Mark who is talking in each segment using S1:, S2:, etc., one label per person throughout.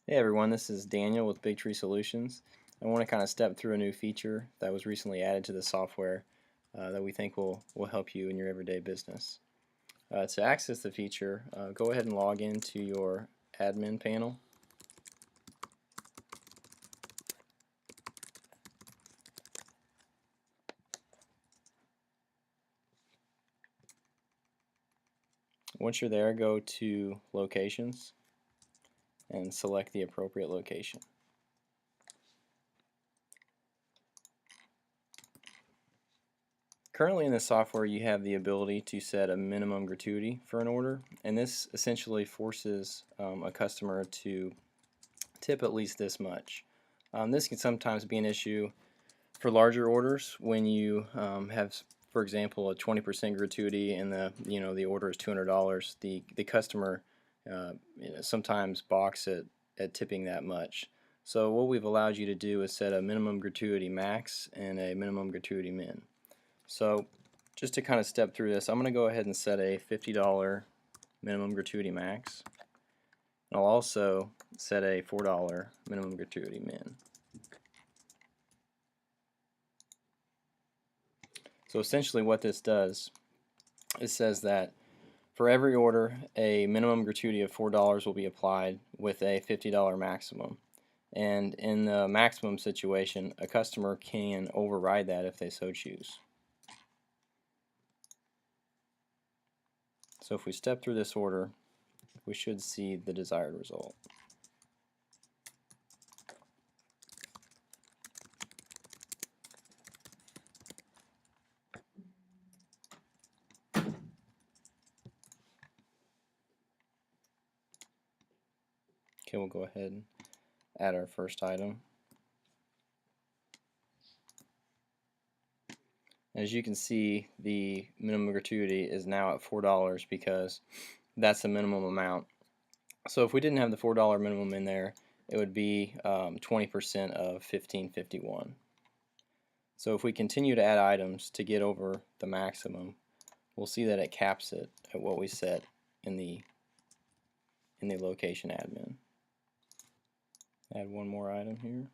S1: Hey everyone, this is Daniel with BigTree Solutions. I want to kind of step through a new feature that was recently added to the software that we think will help you in your everyday business. To access the feature, go ahead and log into your admin panel. Once you're there, go to Locations and select the appropriate location. Currently in the software you have the ability to set a minimum gratuity for an order, and this essentially forces a customer to tip at least this much. This can sometimes be an issue for larger orders when you have, for example, a 20% gratuity and the order is $200. The customer sometimes balks at tipping that much. So what we've allowed you to do is set a minimum gratuity max and a minimum gratuity min. So just to kind of step through this, I'm going to go ahead and set a $50 minimum gratuity max. And I'll also set a $4 minimum gratuity min. So essentially what this does, it says that for every order a minimum gratuity of $4 will be applied with a $50 maximum. And in the maximum situation, a customer can override that if they so choose. So if we step through this order, we should see the desired result. Okay, we'll go ahead and add our first item. As you can see, the minimum gratuity is now at $4 because that's the minimum amount. So if we didn't have the $4 minimum in there, it would be 20% of $15.51. So if we continue to add items to get over the maximum, we'll see that it caps it at what we set in the location admin. Add one more item here.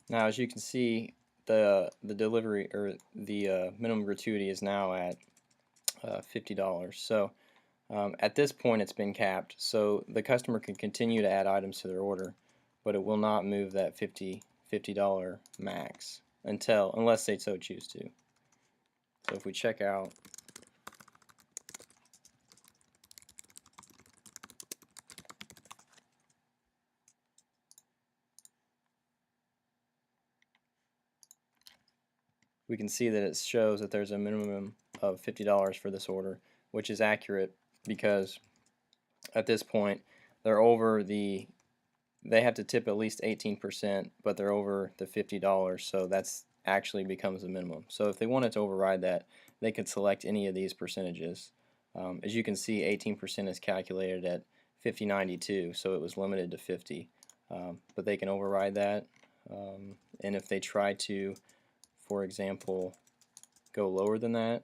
S1: Now as you can see, the delivery or the minimum gratuity is now at $50. So at this point it's been capped, so the customer can continue to add items to their order, but it will not move that $50 max unless they so choose to. So if we check out, we can see that it shows that there's a minimum of $50 for this order, which is accurate because at this point they're over they have to tip at least 18%, but they're over the $50, so that's actually becomes a minimum. So if they wanted to override that, they could select any of these percentages. As you can see, 18% is calculated at $50.92, so it was limited to 50. But they can override that, and if they try to, for example, go lower than that,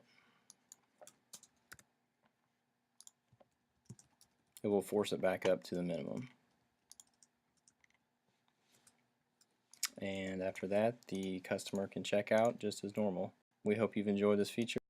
S1: it will force it back up to the minimum. And after that, the customer can check out just as normal. We hope you've enjoyed this feature.